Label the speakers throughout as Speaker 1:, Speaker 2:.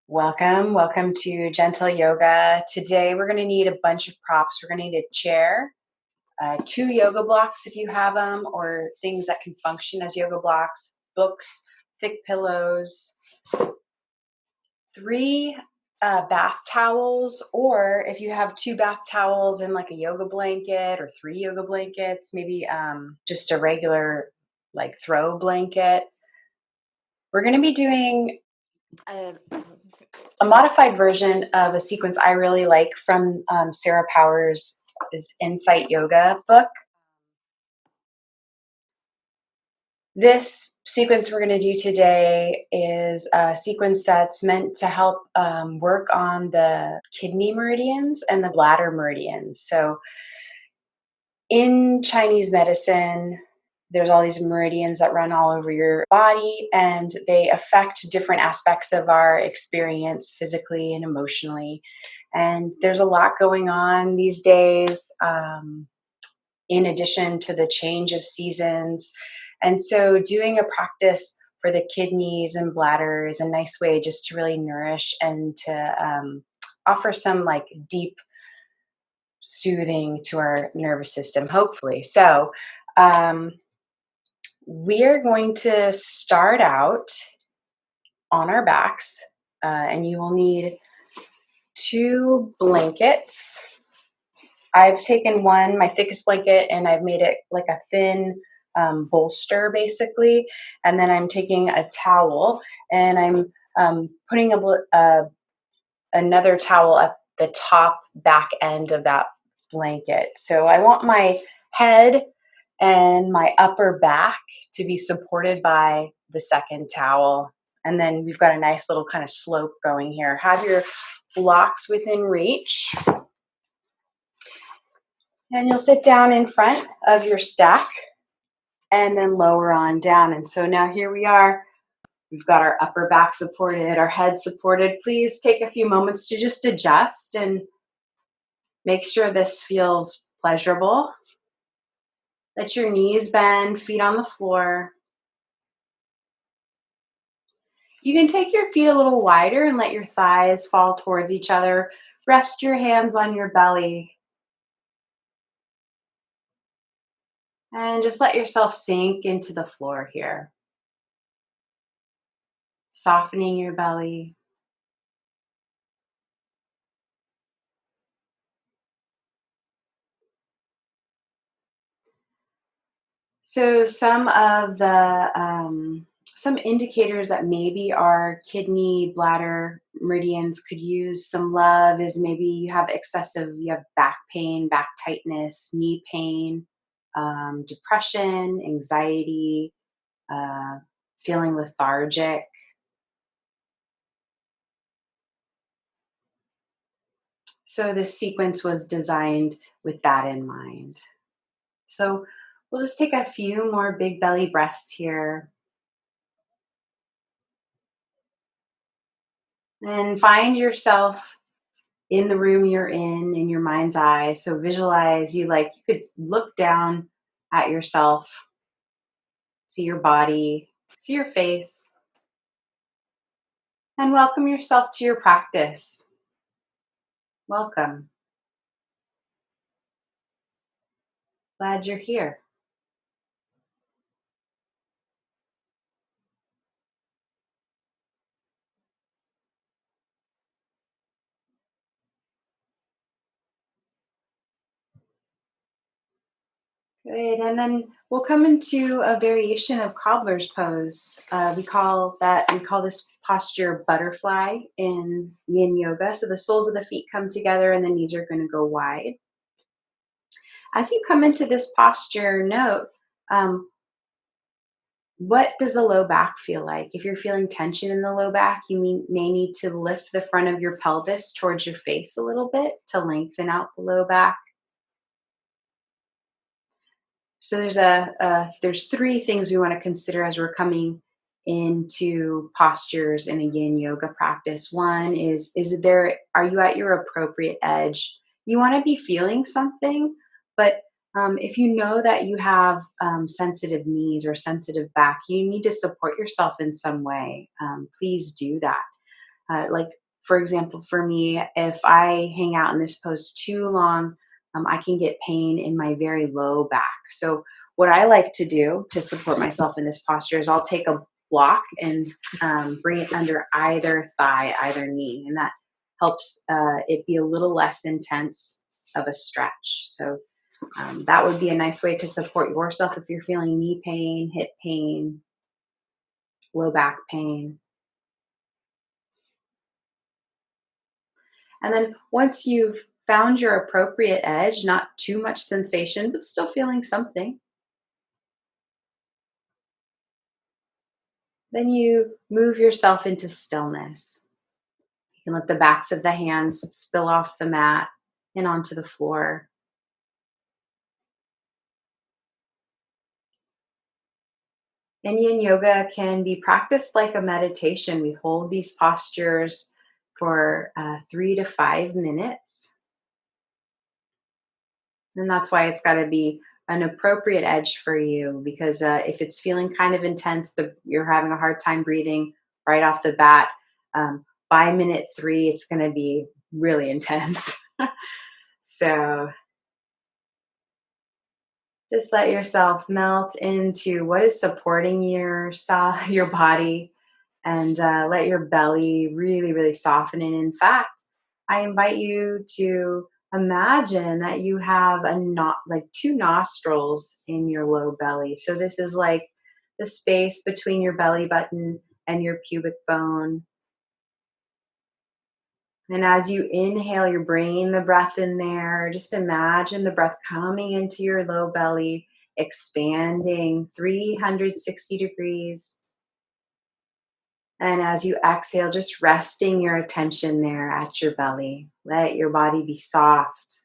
Speaker 1: Welcome to Gentle Yoga. Today we're going to need a bunch of props. We're going to need a chair, 2 yoga blocks if you have them, or things that can function as yoga blocks, books, thick pillows, 3 bath towels, or if you have 2 bath towels and like a yoga blanket or 3 yoga blankets, maybe just a regular like throw blanket. We're going to be doing a modified version of a sequence I really like from Sarah Powers' Insight Yoga book. This sequence we're going to do today is a sequence that's meant to help work on the kidney meridians and the bladder meridians. So in Chinese medicine, there's all these meridians that run all over your body, and they affect different aspects of our experience physically and emotionally. And there's a lot going on these days, in addition to the change of seasons. And so doing a practice for the kidneys and bladder is a nice way just to really nourish and to offer some like deep soothing to our nervous system, hopefully. So we're going to start out on our backs, and you will need 2 blankets. I've taken one, my thickest blanket, and I've made it like a thin bolster basically. And then I'm taking a towel and I'm putting another towel at the top back end of that blanket. So I want my head and my upper back to be supported by the second towel. And then we've got a nice little kind of slope going here. Have your blocks within reach. And you'll sit down in front of your stack and then lower on down. And so now here we are. We've got our upper back supported, our head supported. Please take a few moments to just adjust and make sure this feels pleasurable. Let your knees bend, feet on the floor. You can take your feet a little wider and let your thighs fall towards each other. Rest your hands on your belly. And just let yourself sink into the floor here. Softening your belly. So some of the some indicators that maybe our kidney, bladder, meridians could use some love is maybe you have back pain, back tightness, knee pain, depression, anxiety, feeling lethargic. So this sequence was designed with that in mind. So we'll just take a few more big belly breaths here. And find yourself in the room you're in your mind's eye. So visualize you could look down at yourself, see your body, see your face, and welcome yourself to your practice. Welcome. Glad you're here. Good. And then we'll come into a variation of cobbler's pose. We call this posture butterfly in yin yoga. So the soles of the feet come together and the knees are going to go wide. As you come into this posture, note what does the low back feel like? If you're feeling tension in the low back, you may need to lift the front of your pelvis towards your face a little bit to lengthen out the low back. So there's 3 things we want to consider as we're coming into postures in a yin yoga practice. One are you at your appropriate edge? You want to be feeling something, but if you know that you have sensitive knees or sensitive back, you need to support yourself in some way. Please do that. Like, for example, for me, if I hang out in this pose too long, I can get pain in my very low back. So, what I like to do to support myself in this posture is I'll take a block and bring it under either thigh, either knee, and that helps it be a little less intense of a stretch. So, that would be a nice way to support yourself if you're feeling knee pain, hip pain, low back pain. And then once you've found your appropriate edge, not too much sensation, but still feeling something, then you move yourself into stillness. You can let the backs of the hands spill off the mat and onto the floor. And yin yoga can be practiced like a meditation. We hold these postures for 3 to 5 minutes. And that's why it's got to be an appropriate edge for you because if it's feeling kind of intense, you're having a hard time breathing right off the bat, by minute 3, it's going to be really intense. So just let yourself melt into what is supporting your body, and let your belly really, really soften. And in fact, I invite you to imagine that you have like two nostrils in your low belly. So this is like the space between your belly button and your pubic bone. And as you inhale, you're bringing the breath in there. Just imagine the breath coming into your low belly, expanding 360 degrees. And as you exhale, just resting your attention there at your belly. Let your body be soft.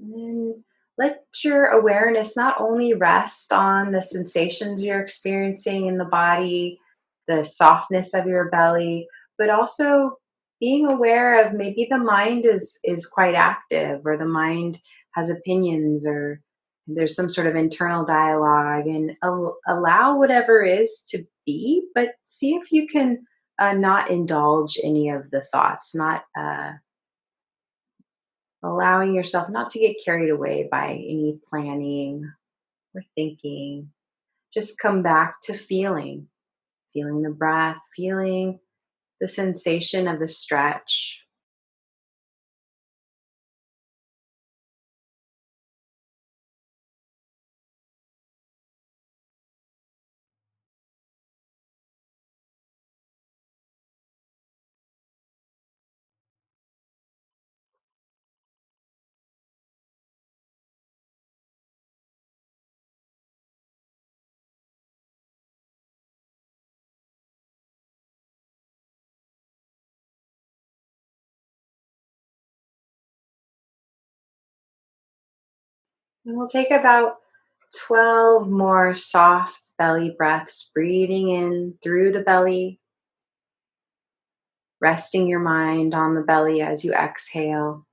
Speaker 1: And then let your awareness not only rest on the sensations you're experiencing in the body, the softness of your belly, but also being aware of maybe the mind is quite active, or the mind has opinions, or there's some sort of internal dialogue, and allow whatever is to be, but see if you can not indulge any of the thoughts, not allowing yourself not to get carried away by any planning or thinking. Just come back to feeling the breath, feeling the sensation of the stretch. And we'll take about 12 more soft belly breaths, breathing in through the belly, resting your mind on the belly as you exhale.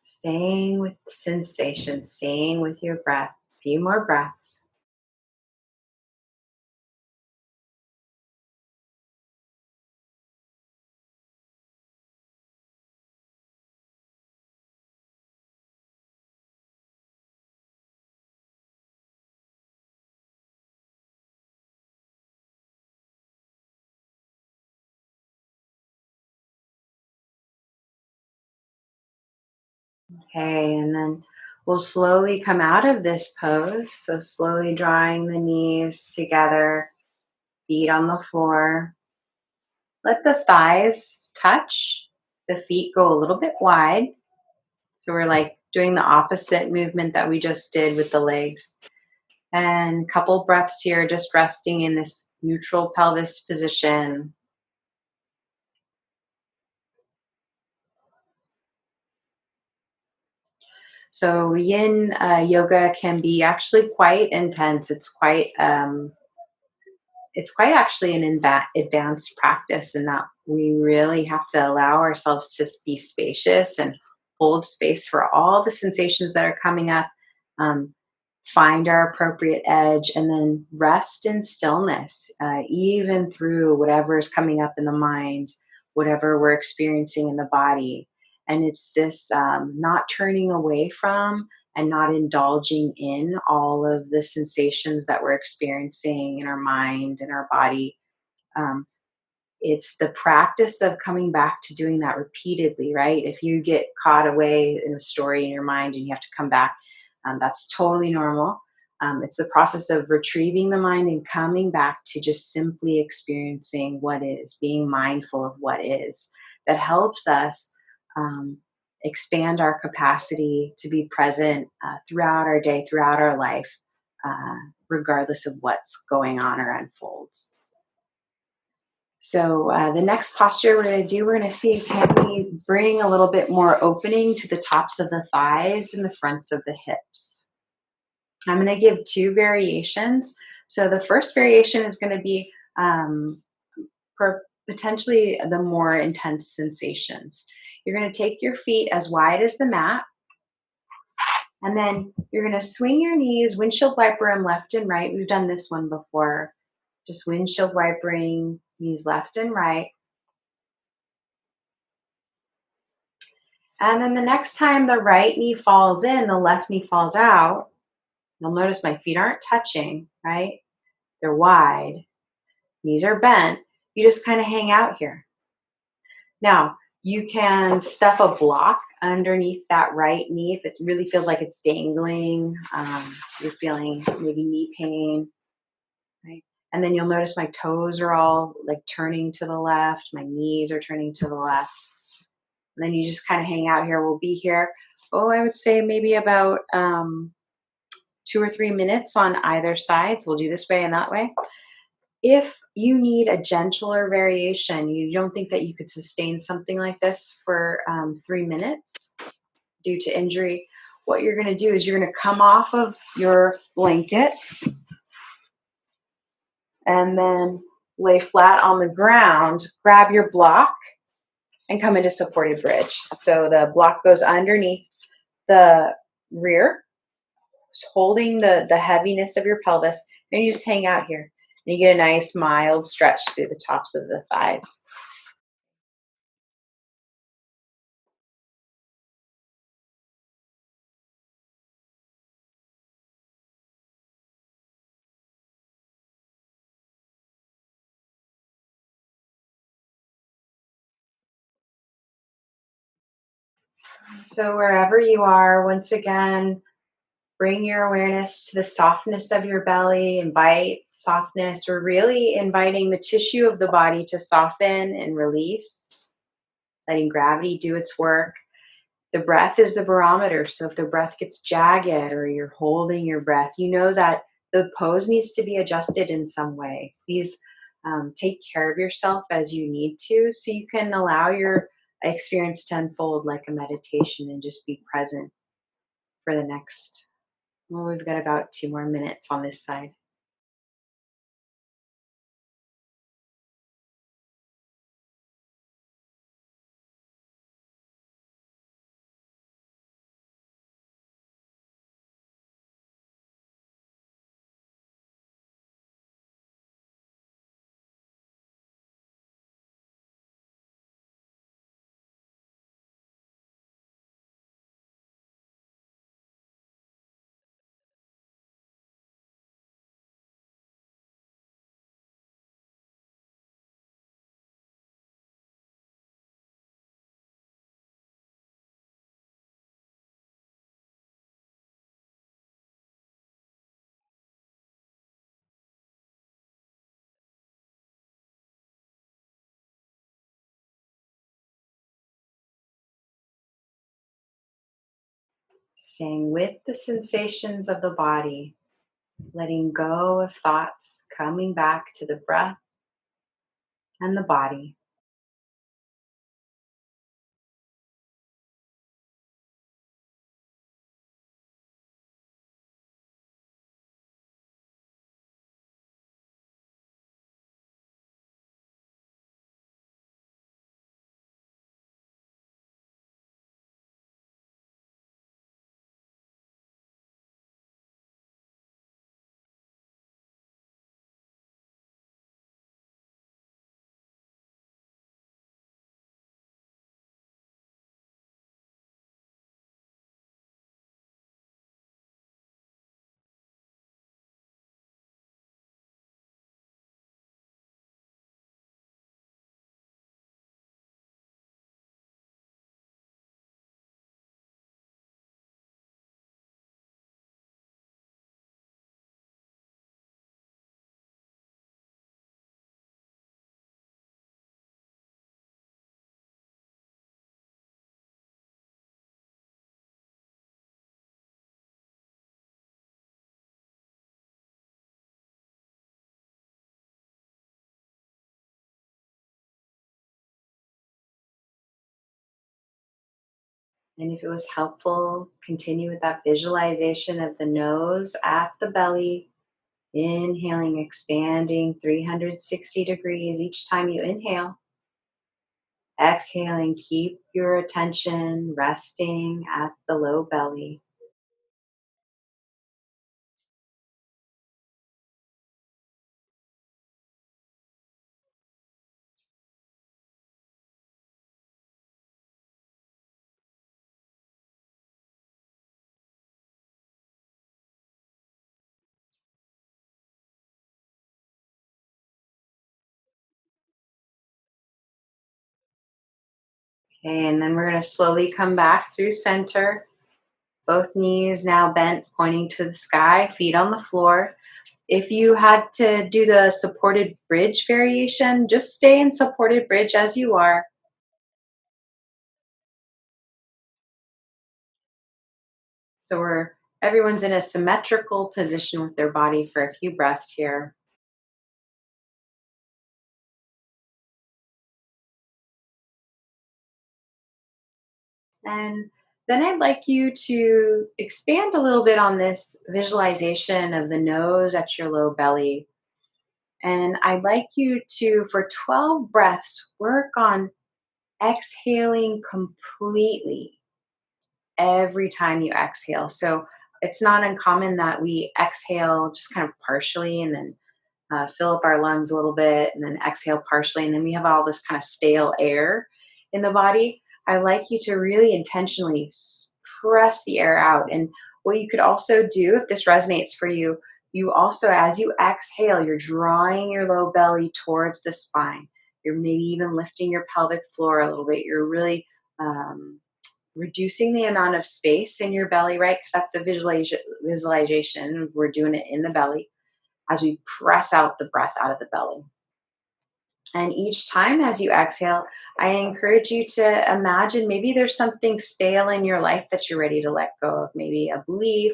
Speaker 1: Staying with sensation, staying with your breath. A few more breaths. Okay, and then we'll slowly come out of this pose. So slowly drawing the knees together, feet on the floor. Let the thighs touch, the feet go a little bit wide. So we're like doing the opposite movement that we just did with the legs. And couple breaths here, just resting in this neutral pelvis position. So yin yoga can be actually quite intense. It's quite actually an advanced practice in that we really have to allow ourselves to be spacious and hold space for all the sensations that are coming up, um, find our appropriate edge, and then rest in stillness, even through whatever is coming up in the mind, whatever we're experiencing in the body. And it's this not turning away from and not indulging in all of the sensations that we're experiencing in our mind and our body. Um, it's the practice of coming back to doing that repeatedly, right? If you get caught away in a story in your mind and you have to come back, that's totally normal. It's the process of retrieving the mind and coming back to just simply experiencing what is, being mindful of what is, that helps us um, expand our capacity to be present throughout our day, throughout our life, regardless of what's going on or unfolds. So the next posture we're going to do, we're going to see, can we bring a little bit more opening to the tops of the thighs and the fronts of the hips. I'm going to give two variations. So the first variation is going to be for potentially the more intense sensations. You're going to take your feet as wide as the mat, and then you're going to swing your knees, windshield wiper them left and right. We've done this one before. Just windshield wipering knees left and right. And then the next time the right knee falls in, the left knee falls out. You'll notice my feet aren't touching, right? They're wide. Knees are bent. You just kind of hang out here. Now, you can stuff a block underneath that right knee if it really feels like it's dangling. You're feeling maybe knee pain, right? And then you'll notice my toes are all like turning to the left. My knees are turning to the left. And then you just kind of hang out here. We'll be here, I would say maybe about 2 or 3 minutes on either side. So we'll do this way and that way. If you need a gentler variation, you don't think that you could sustain something like this for 3 minutes due to injury, what you're going to do is you're going to come off of your blankets and then lay flat on the ground, grab your block, and come into supported bridge. So the block goes underneath the rear, holding the heaviness of your pelvis, and you just hang out here. And you get a nice mild stretch through the tops of the thighs. So wherever you are, once again, bring your awareness to the softness of your belly. Invite softness. We're really inviting the tissue of the body to soften and release, letting gravity do its work. The breath is the barometer. So if the breath gets jagged or you're holding your breath, you know that the pose needs to be adjusted in some way. Please take care of yourself as you need to so you can allow your experience to unfold like a meditation and just be present for the next, well, we've got about 2 more minutes on this side. Staying with the sensations of the body, letting go of thoughts, coming back to the breath and the body. And if it was helpful, continue with that visualization of the nose at the belly, inhaling, expanding 360 degrees each time you inhale. Exhaling, keep your attention resting at the low belly. Okay, and then we're going to slowly come back through center. Both knees now bent, pointing to the sky, feet on the floor. If you had to do the supported bridge variation, just stay in supported bridge as you are. So everyone's in a symmetrical position with their body for a few breaths here. And then I'd like you to expand a little bit on this visualization of the nose at your low belly. And I'd like you to, for 12 breaths, work on exhaling completely every time you exhale. So it's not uncommon that we exhale just kind of partially and then fill up our lungs a little bit and then exhale partially. And then we have all this kind of stale air in the body. I like you to really intentionally press the air out. And what you could also do, if this resonates for you, you also, as you exhale, you're drawing your low belly towards the spine. You're maybe even lifting your pelvic floor a little bit. You're really reducing the amount of space in your belly, right? Because that's the visualization. We're doing it in the belly as we press out the breath out of the belly. And each time as you exhale, I encourage you to imagine maybe there's something stale in your life that you're ready to let go of, maybe a belief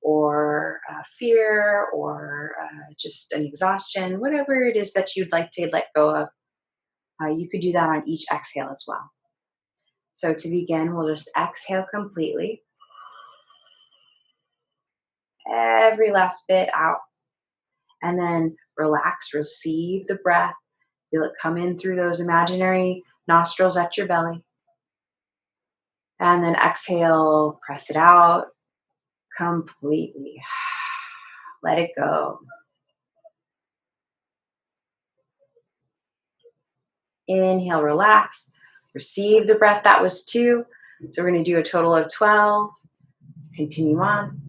Speaker 1: or fear or just an exhaustion, whatever it is that you'd like to let go of. You could do that on each exhale as well. So to begin, we'll just exhale completely, every last bit out, and then relax, receive the breath. Feel it come in through those imaginary nostrils at your belly. And then exhale, press it out completely. Let it go. Inhale, relax. Receive the breath. That was 2. So we're going to do a total of 12. Continue on.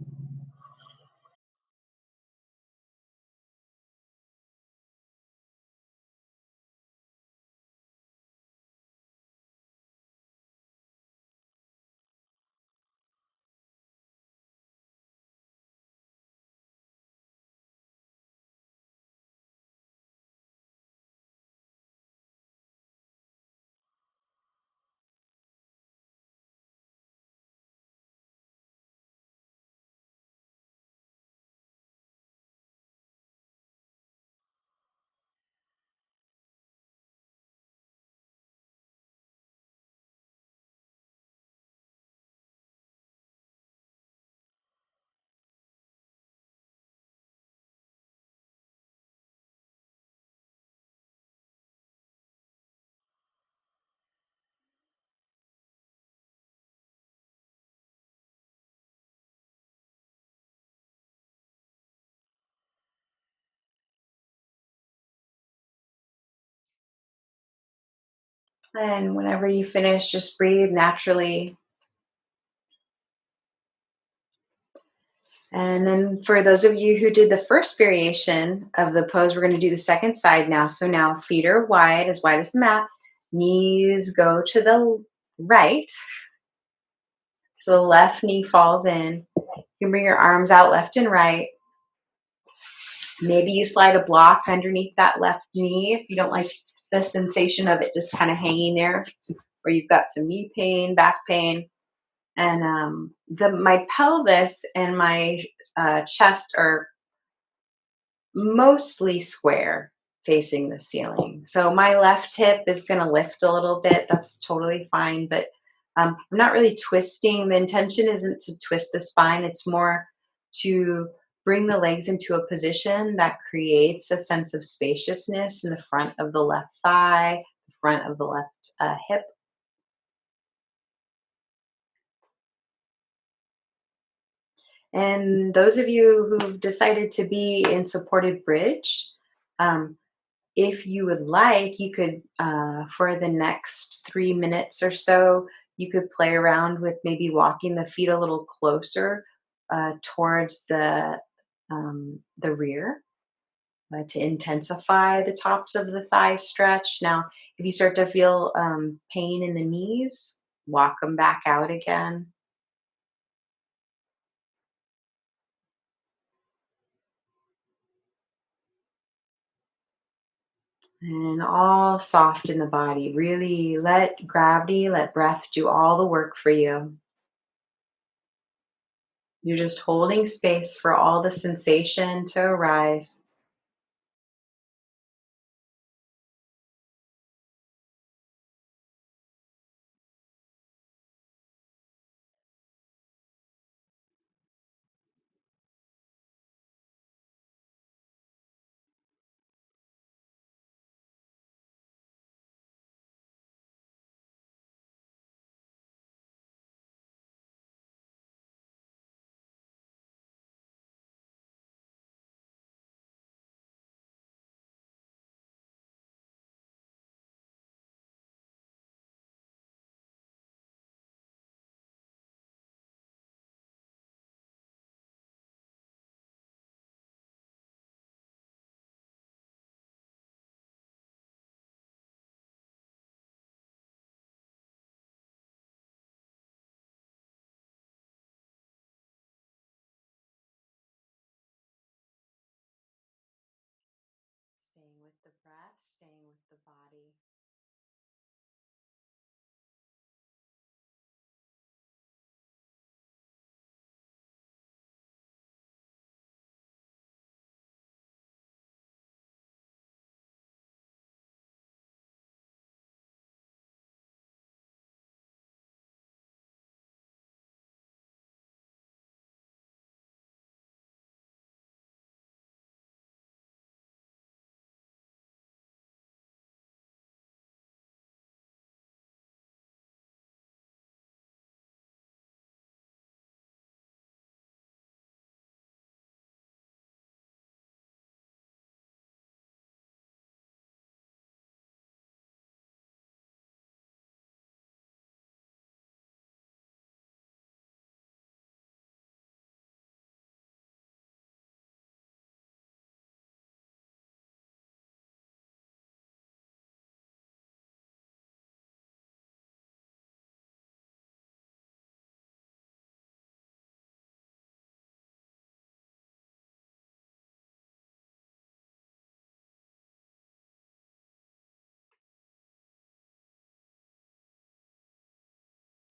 Speaker 1: And whenever you finish, just breathe naturally. And then for those of you who did the first variation of the pose, we're going to do the second side now. So now feet are wide as the mat. Knees go to the right. So the left knee falls in. You can bring your arms out left and right. Maybe you slide a block underneath that left knee if you don't like the sensation of it just kind of hanging there, or you've got some knee pain, back pain. And my pelvis and my chest are mostly square facing the ceiling. So my left hip is going to lift a little bit. That's totally fine. But I'm not really twisting. The intention isn't to twist the spine, it's more to bring the legs into a position that creates a sense of spaciousness in the front of the left thigh, the front of the left hip. And those of you who've decided to be in supported bridge, um, if you would like, you could, for the next 3 minutes or so, you could play around with maybe walking the feet a little closer towards the rear to intensify the tops of the thigh stretch. Now, if you start to feel pain in the knees, walk them back out again. And all soft in the body. Really let gravity, let breath do all the work for you. You're just holding space for all the sensation to arise. Staying with the breath, staying with the body.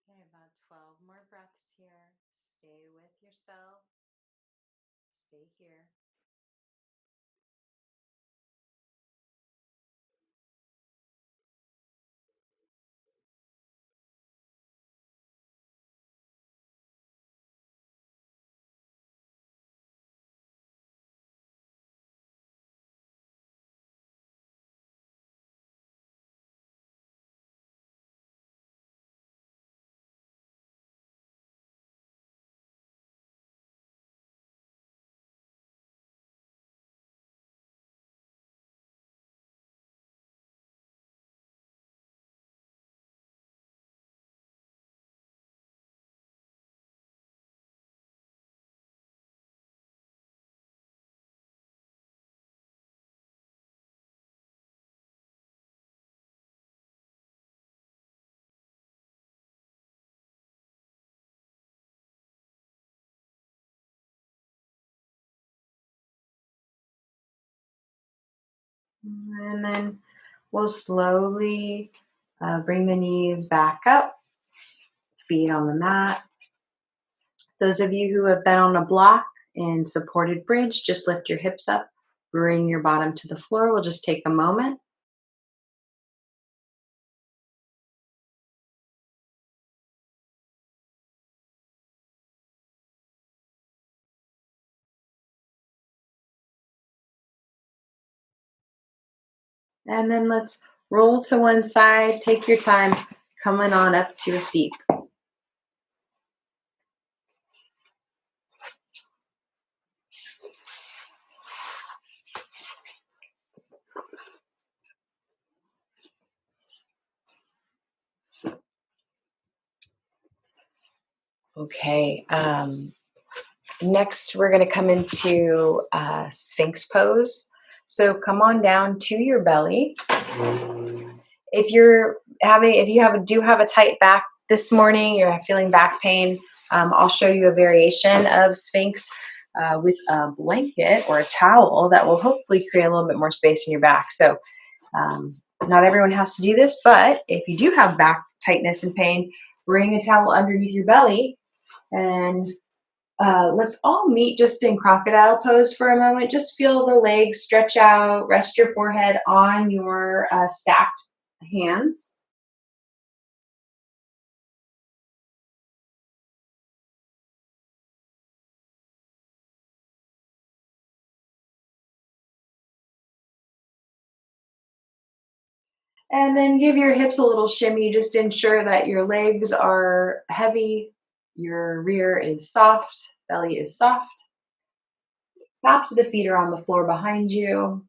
Speaker 1: Okay, about 12 more breaths here. Stay with yourself. Stay here. And then we'll slowly bring the knees back up, feet on the mat. Those of you who have been on a block in supported bridge, just lift your hips up, bring your bottom to the floor. We'll just take a moment. And then let's roll to one side. Take your time coming on up to a seat. Okay. Next, we're going to come into Sphinx pose. So come on down to your belly. If do have a tight back this morning, you're feeling back pain, I'll show you a variation of Sphinx with a blanket or a towel that will hopefully create a little bit more space in your back. So not everyone has to do this, but if you do have back tightness and pain, bring a towel underneath your belly and let's all meet just in crocodile pose for a moment. Just feel the legs stretch out, rest your forehead on your stacked hands. And then give your hips a little shimmy. Just ensure that your legs are heavy, your rear is soft, belly is soft. Tops of the feet are on the floor behind you.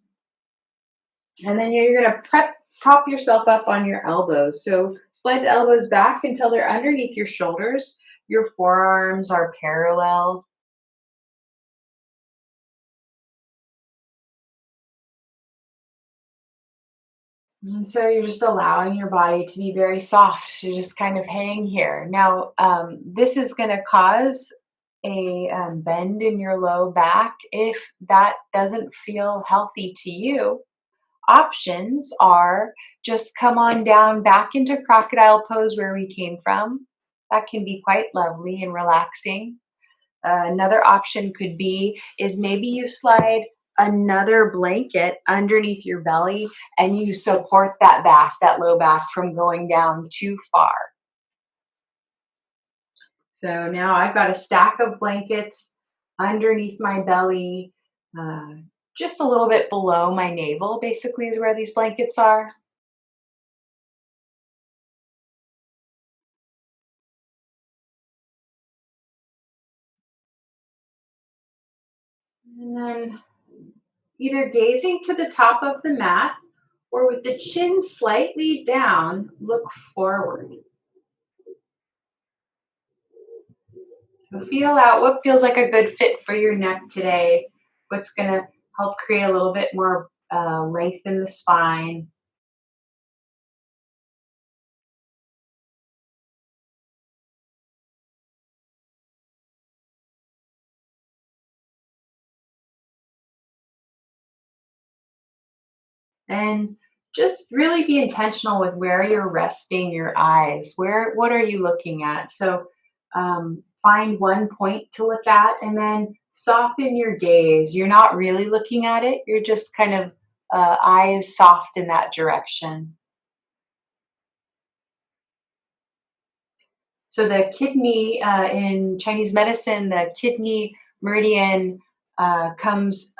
Speaker 1: And then you're going to prop yourself up on your elbows. So slide the elbows back until they're underneath your shoulders. Your forearms are parallel. And so you're just allowing your body to be very soft, to just kind of hang here. Now, this is going to cause a bend in your low back. If that doesn't feel healthy to you, options are just come on down back into crocodile pose where we came from. That can be quite lovely and relaxing. Another option could be is maybe you slide another blanket underneath your belly and you support that back, that low back from going down too far. So now I've got a stack of blankets underneath my belly, uh, just a little bit below my navel, basically, is where these blankets are. And then either gazing to the top of the mat or with the chin slightly down, look forward. So feel out what feels like a good fit for your neck today, what's going to help create a little bit more length in the spine. And just really be intentional with where you're resting your eyes. What are you looking at? So find one point to look at and then soften your gaze. You're not really looking at it. You're just kind of eyes soft in that direction. So the kidney in Chinese medicine, the kidney meridian comes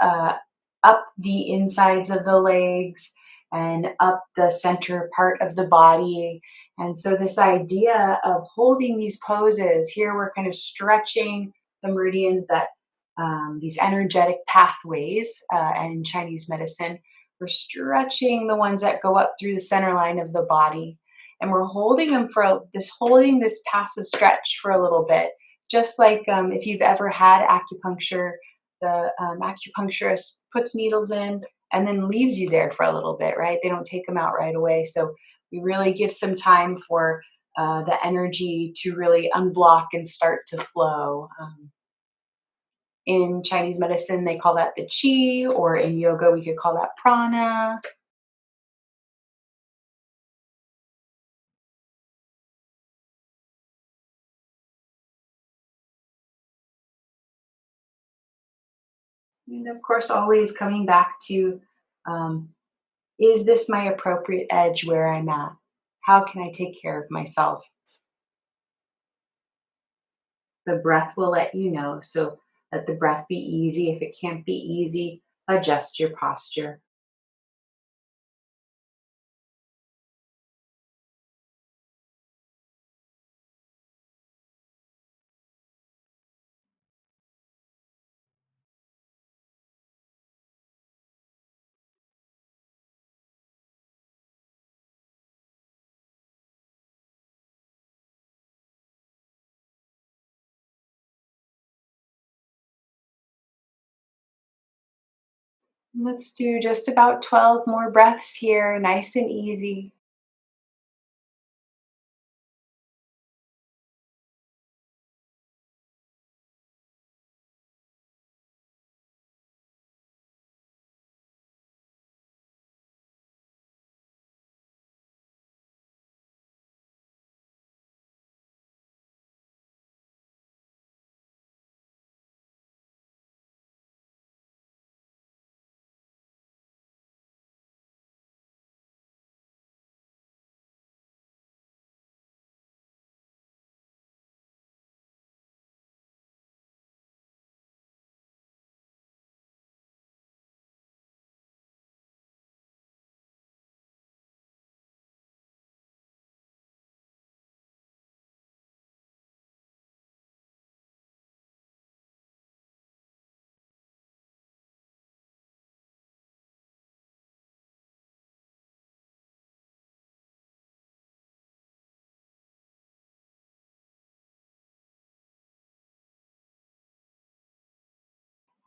Speaker 1: up the insides of the legs and up the center part of the body. And so this idea of holding these poses, here we're kind of stretching the meridians that these energetic pathways in Chinese medicine. We're stretching the ones that go up through the center line of the body and we're holding them holding this passive stretch for a little bit, just like if you've ever had acupuncture, the acupuncturist puts needles in and then leaves you there for a little bit, right? They don't take them out right away. So we really give some time for the energy to really unblock and start to flow. In Chinese medicine, they call that the chi, or in yoga, we could call that prana. And of course, always coming back to, um, is this my appropriate edge where I'm at? How can I take care of myself? The breath will let you know. So let the breath be easy. If it can't be easy, adjust your posture. Let's do just about 12 more breaths here, nice and easy.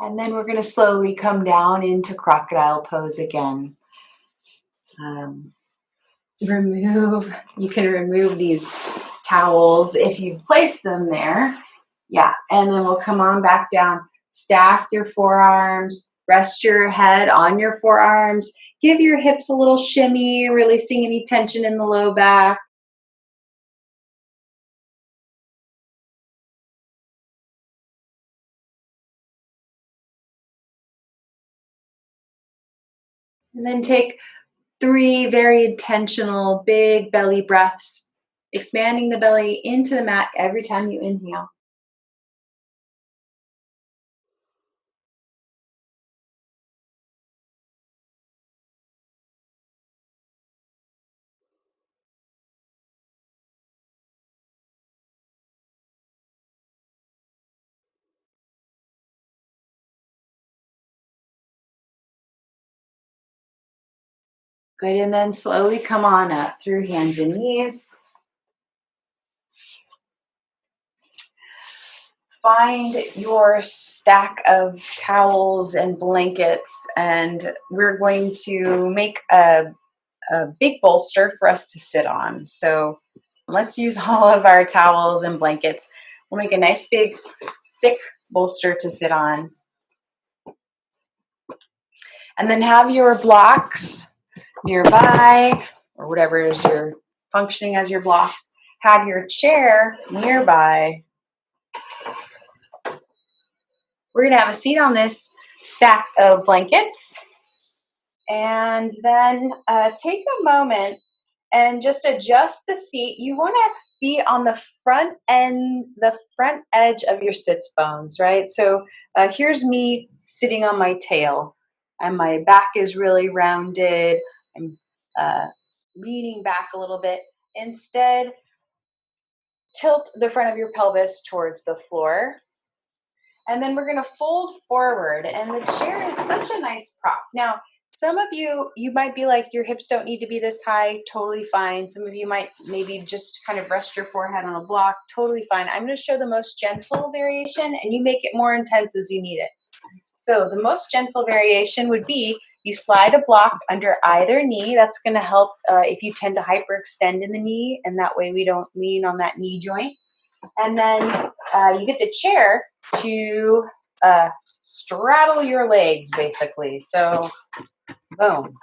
Speaker 1: And then we're going to slowly come down into crocodile pose again. Um, you can remove these towels if you've placed them there. Yeah, and then we'll come on back down. Stack your forearms, rest your head on your forearms, give your hips a little shimmy, releasing any tension in the low back. And then take 3 very intentional big belly breaths, expanding the belly into the mat every time you inhale. Good, and then slowly come on up through hands and knees. Find your stack of towels and blankets, and we're going to make a big bolster for us to sit on. So let's use all of our towels and blankets. We'll make a nice big thick bolster to sit on. And then have your blocks nearby, or whatever is your functioning as your blocks. Have your chair nearby. We're going to have a seat on this stack of blankets. And then take a moment and just adjust the seat. You want to be on the front end, the front edge of your sits bones, right? So here's me sitting on my tail, and my back is really rounded. I'm uh, leaning back a little bit. Instead, tilt the front of your pelvis towards the floor. And then we're going to fold forward. And the chair is such a nice prop. Now, some of you might be like, your hips don't need to be this high. Totally fine. Some of you might maybe just kind of rest your forehead on a block. Totally fine. I'm going to show the most gentle variation, and you make it more intense as you need it. So the most gentle variation would be you slide a block under either knee. That's going to help if you tend to hyperextend in the knee, and that way we don't lean on that knee joint. And then you get the chair to straddle your legs, basically. So, boom.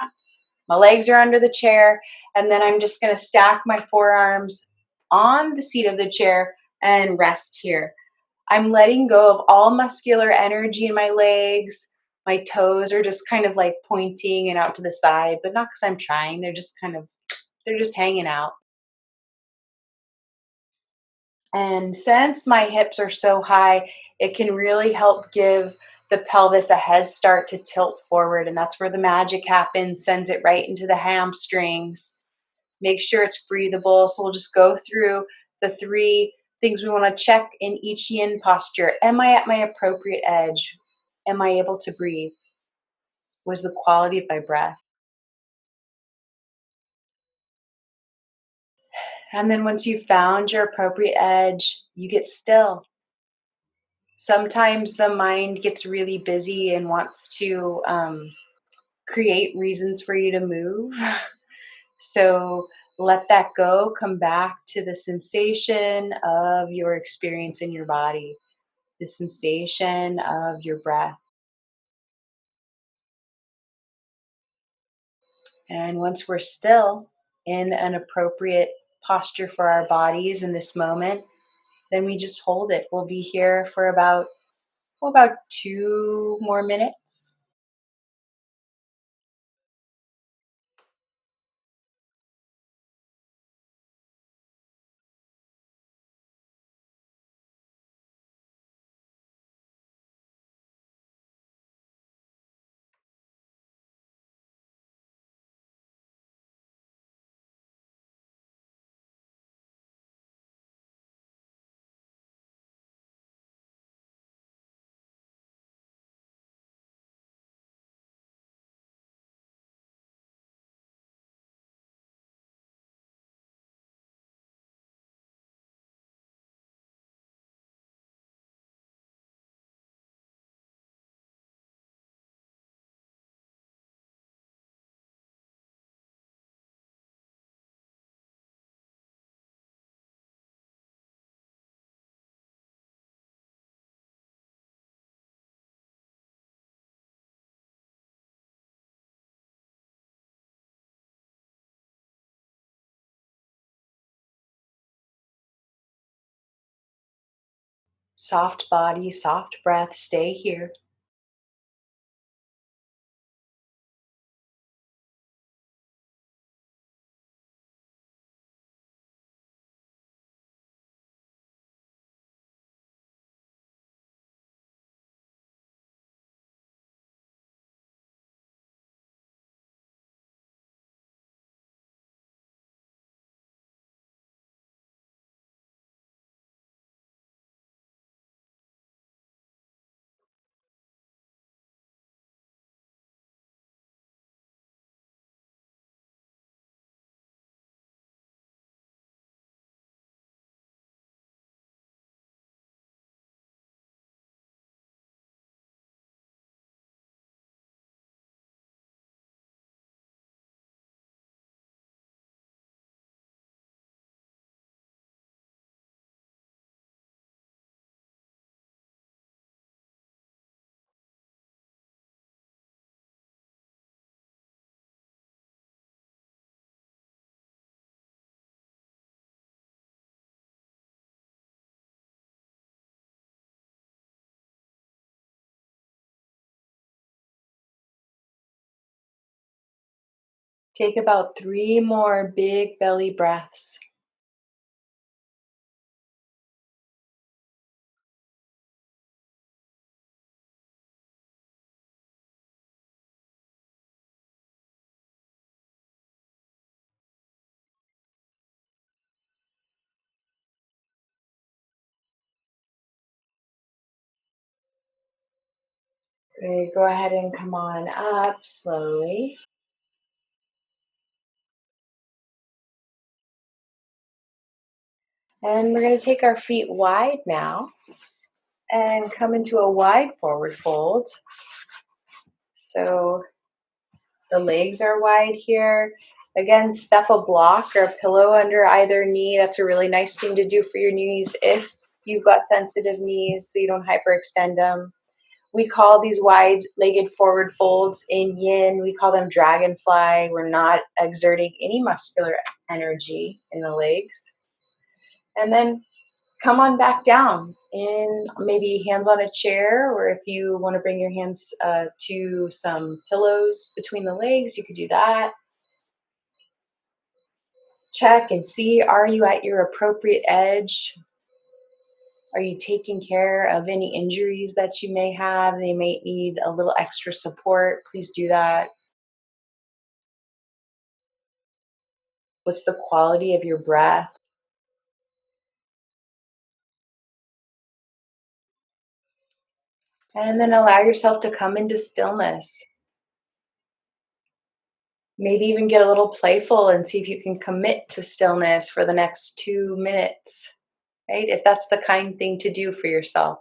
Speaker 1: My legs are under the chair, and then I'm just going to stack my forearms on the seat of the chair and rest here. I'm letting go of all muscular energy in my legs. My toes are just kind of like pointing and out to the side, but not because I'm trying. They're just hanging out. And since my hips are so high, it can really help give the pelvis a head start to tilt forward. And that's where the magic happens, sends it right into the hamstrings. Make sure it's breathable. So we'll just go through the three things we want to check in each yin posture. Am I at my appropriate edge? Am I able to breathe? Was the quality of my breath? And then once you've found your appropriate edge, you get still. Sometimes the mind gets really busy and wants to create reasons for you to move. So let that go. Come back to the sensation of your experience in your body, the sensation of your breath. And once we're still in an appropriate posture for our bodies in this moment, then we just hold it. We'll be here for about 2 more minutes. Soft body, soft breath. Stay here. Take about 3 more big belly breaths. Great. Go ahead and come on up slowly. And we're going to take our feet wide now and come into a wide forward fold. So the legs are wide here. Again, stuff a block or a pillow under either knee. That's a really nice thing to do for your knees if you've got sensitive knees so you don't hyperextend them. We call these wide-legged forward folds in yin, we call them dragonfly. We're not exerting any muscular energy in the legs. And then come on back down in maybe hands on a chair, or if you want to bring your hands to some pillows between the legs, you could do that. Check and see, are you at your appropriate edge? Are you taking care of any injuries that you may have? They may need a little extra support. Please do that. What's the quality of your breath? And then allow yourself to come into stillness. Maybe even get a little playful and see if you can commit to stillness for the next 2 minutes, right? If that's the kind thing to do for yourself.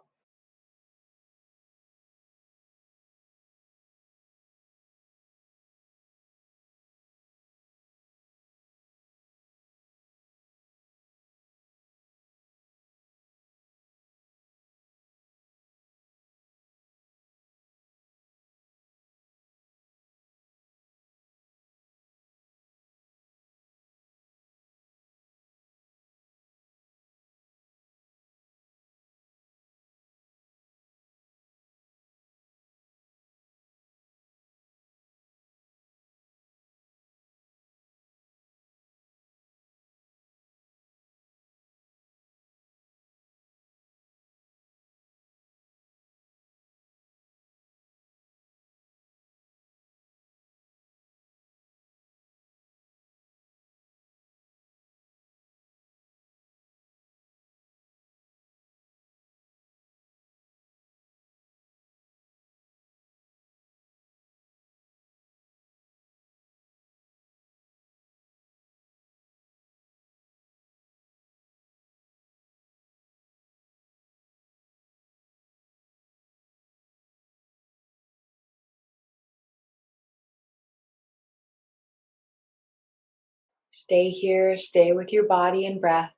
Speaker 1: Stay here, stay with your body and breath.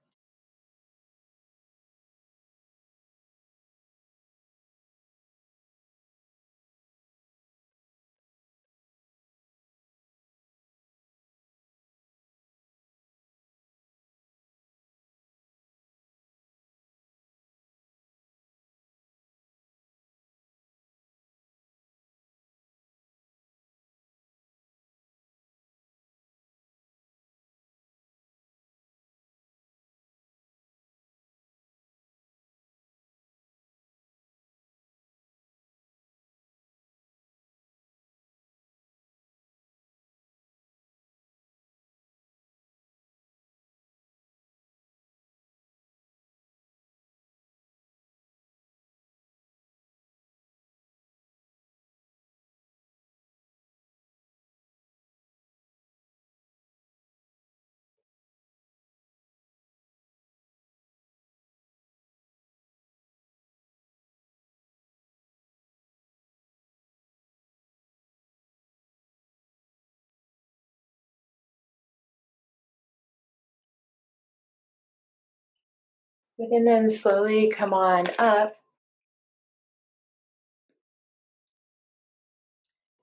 Speaker 1: And then slowly come on up.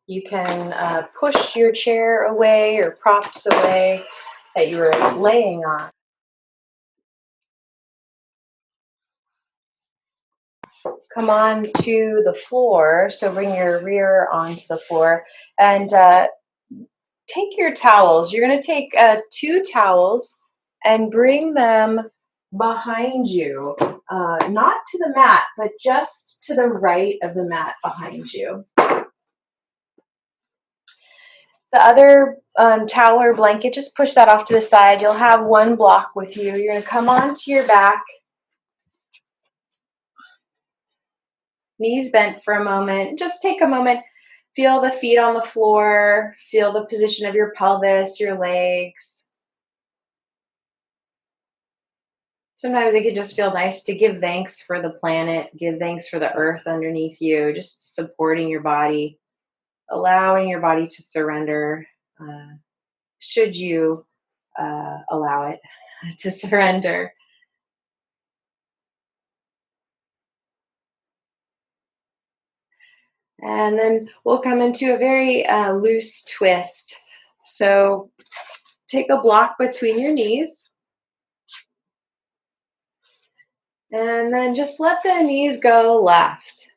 Speaker 1: You can push your chair away or props away that you were laying on. Come on to the floor. So bring your rear onto the floor and take your towels. You're going to take 2 towels and bring them behind you, not to the mat, but just to the right of the mat behind you. The other towel or blanket, just push that off to the side. You'll have one block with you. You're going to come onto your back, knees bent for a moment. Just take a moment. Feel the feet on the floor. Feel the position of your pelvis, your legs. Sometimes it could just feel nice to give thanks for the planet, give thanks for the earth underneath you, just supporting your body, allowing your body to surrender, should you allow it to surrender. And then we'll come into a very loose twist. So take a block between your knees and then just let the knees go left.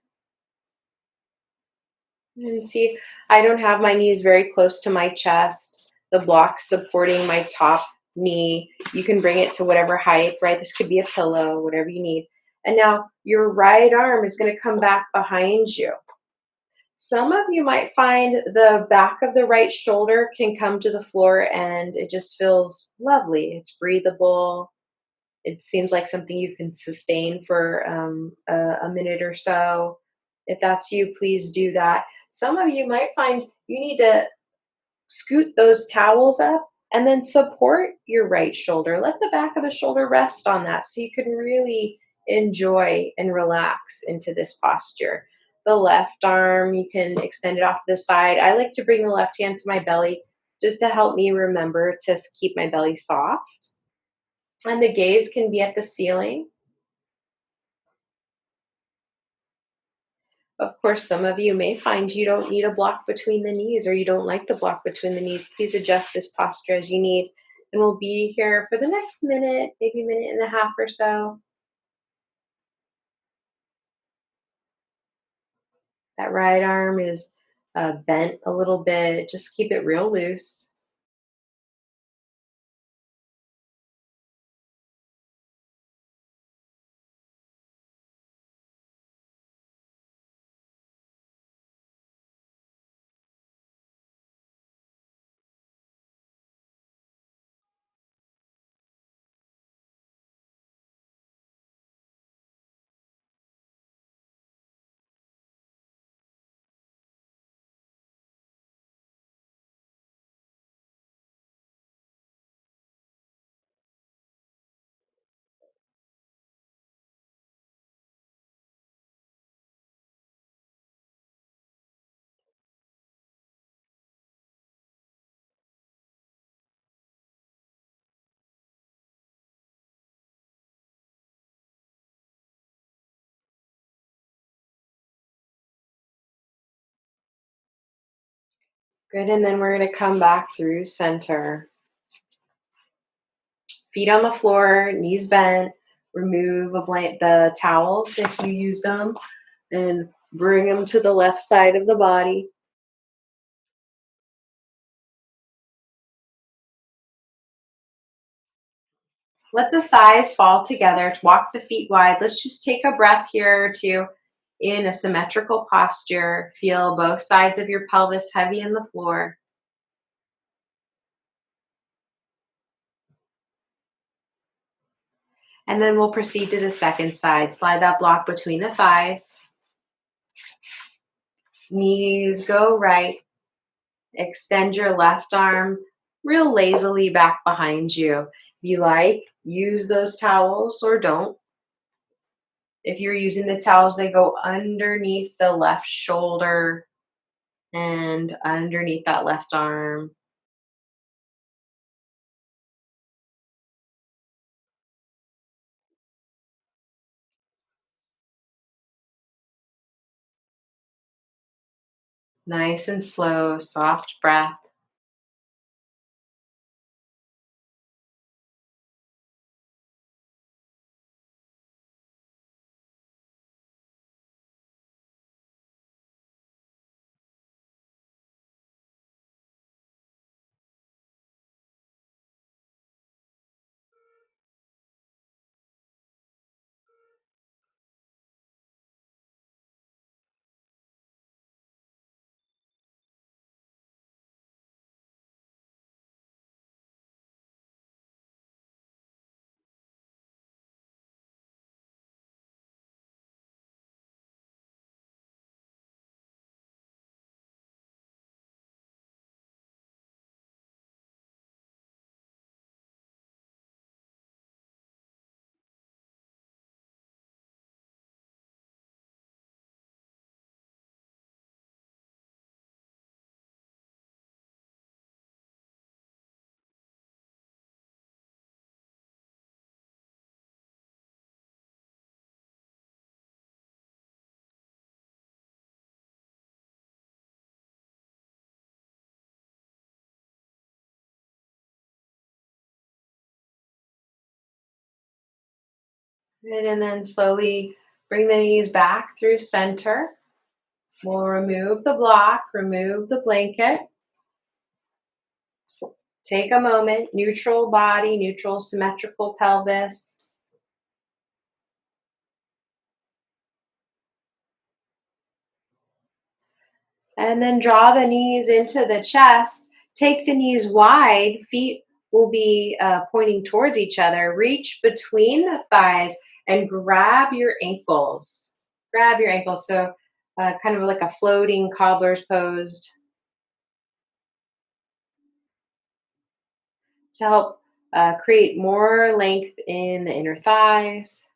Speaker 1: And see, I don't have my knees very close to my chest. The block supporting my top knee. You can bring it to whatever height, right? This could be a pillow, whatever you need. And now your right arm is going to come back behind you. Some of you might find the back of the right shoulder can come to the floor and it just feels lovely. It's breathable. It seems like something you can sustain for a minute or so. If that's you, please do that. Some of you might find you need to scoot those towels up and then support your right shoulder. Let the back of the shoulder rest on that so you can really enjoy and relax into this posture. The left arm, you can extend it off to the side. I like to bring the left hand to my belly just to help me remember to keep my belly soft. And the gaze can be at the ceiling. Of course, some of you may find you don't need a block between the knees or you don't like the block between the knees. Please adjust this posture as you need. And we'll be here for the next minute, maybe a minute and a half or so. That right arm is bent a little bit. Just keep it real loose. Good. And then we're going to come back through center. Feet on the floor, knees bent. Remove the towels if you use them and bring them to the left side of the body. Let the thighs fall together. Walk the feet wide. Let's just take a breath here or two in a symmetrical posture. Feel both sides of your pelvis heavy in the floor. And then we'll proceed to the second side. Slide that block between the thighs. Knees go right. Extend your left arm real lazily back behind you. If you like, use those towels or don't. If you're using the towels, they go underneath the left shoulder and underneath that left arm. Nice and slow, soft breath. Good, and then slowly bring the knees back through center. We'll remove the block, remove the blanket. Take a moment, neutral body, neutral symmetrical pelvis. And then draw the knees into the chest. Take the knees wide, feet will be pointing towards each other. Reach between the thighs and grab your ankles. Grab your ankles. So, kind of like a floating cobbler's pose to help create more length in the inner thighs.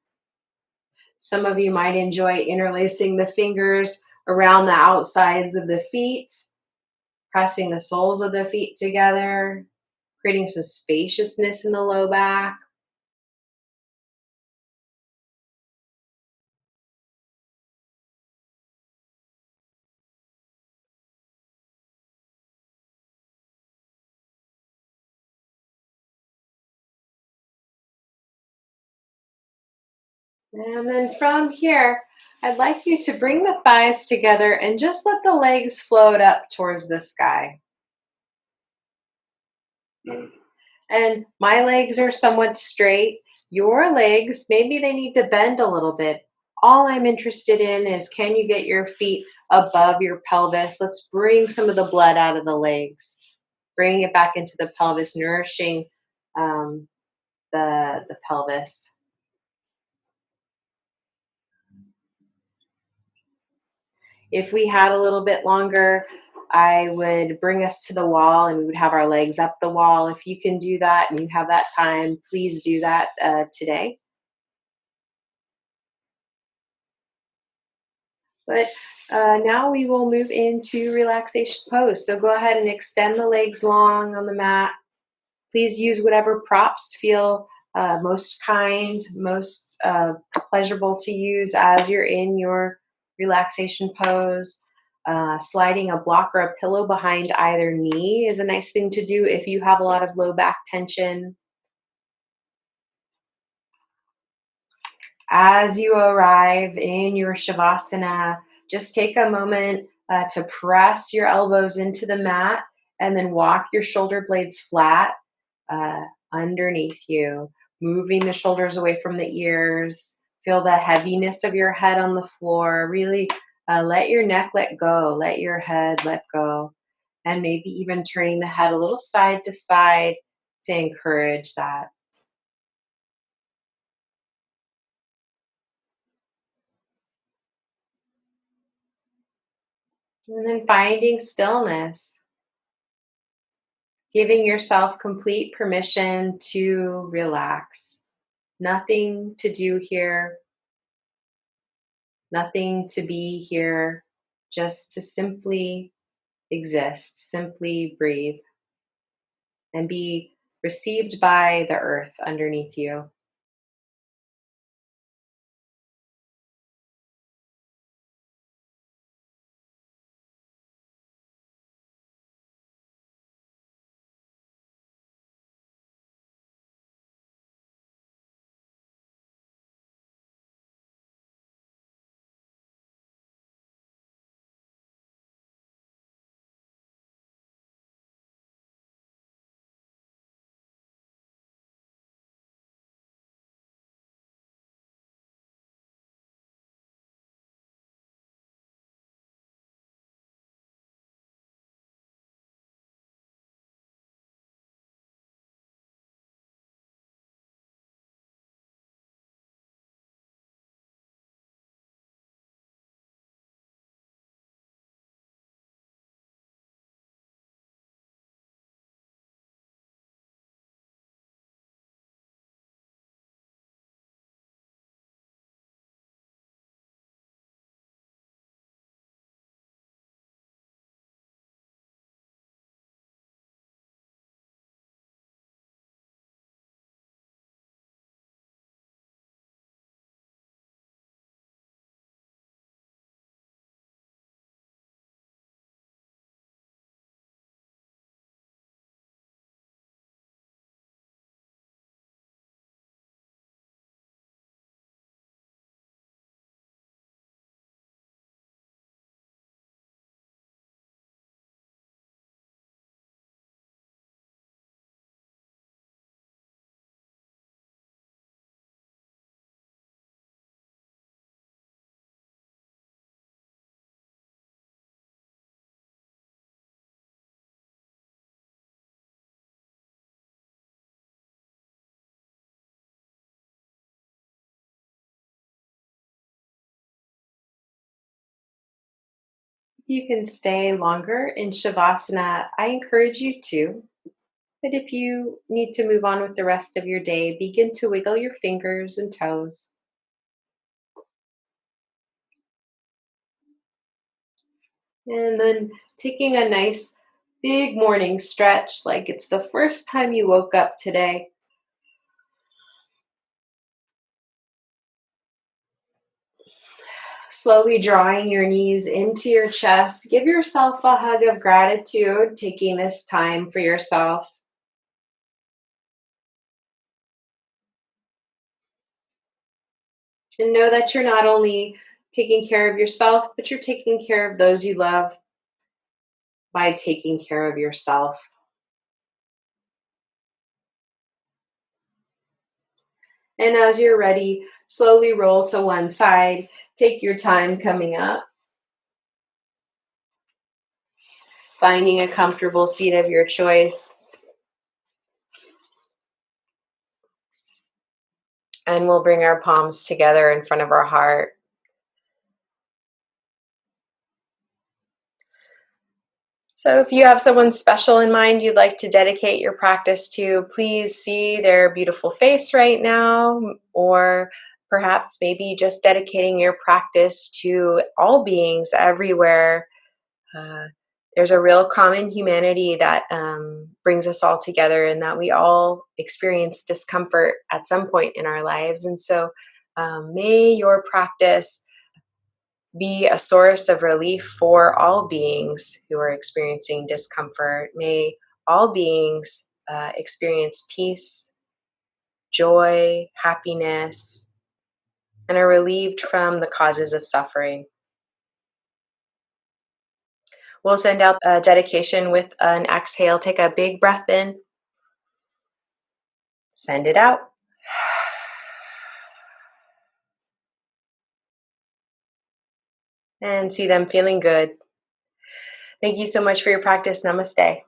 Speaker 1: Some of you might enjoy interlacing the fingers around the outsides of the feet, pressing the soles of the feet together, creating some spaciousness in the low back. And then from here, I'd like you to bring the thighs together and just let the legs float up towards the sky. And my legs are somewhat straight. Your legs, maybe they need to bend a little bit. All I'm interested in is, can you get your feet above your pelvis? Let's bring some of the blood out of the legs. Bring it back into the pelvis, nourishing um, the pelvis. If we had a little bit longer, I would bring us to the wall and we would have our legs up the wall. If you can do that and you have that time, please do that today. But now we will move into relaxation pose. So go ahead and extend the legs long on the mat. Please use whatever props feel most kind, most pleasurable to use as you're in your relaxation pose. Sliding a block or a pillow behind either knee is a nice thing to do if you have a lot of low back tension. As you arrive in your Shavasana, just take a moment to press your elbows into the mat and then walk your shoulder blades flat uh, underneath you, moving the shoulders away from the ears. Feel the heaviness of your head on the floor. Really let your neck let go, let your head let go, and maybe even turning the head a little side to side to encourage that. And then finding stillness, giving yourself complete permission to relax. Nothing to do here, nothing to be here, just to simply exist, simply breathe, and be received by the earth underneath you.
Speaker 2: You can stay longer in Shavasana. I encourage you to. But if you need to move on with the rest of your day, begin to wiggle your fingers and toes. And then taking a nice big morning stretch, like it's the first time you woke up today. Slowly drawing your knees into your chest. Give yourself a hug of gratitude, taking this time for yourself. And know that you're not only taking care of yourself, but you're taking care of those you love by taking care of yourself. And as you're ready, slowly roll to one side. Take your time coming up, finding a comfortable seat of your choice. And we'll bring our palms together in front of our heart. So if you have someone special in mind you'd like to dedicate your practice to, please see their beautiful face right now, or perhaps maybe just dedicating your practice to all beings everywhere. Uh, there's a real common humanity that brings us all together, and that we all experience discomfort at some point in our lives. And so may your practice be a source of relief for all beings who are experiencing discomfort. May all beings experience peace, joy, happiness, and are relieved from the causes of suffering. We'll send out a dedication with an exhale. Take a big breath in, send it out. And see them feeling good. Thank you so much for your practice. Namaste.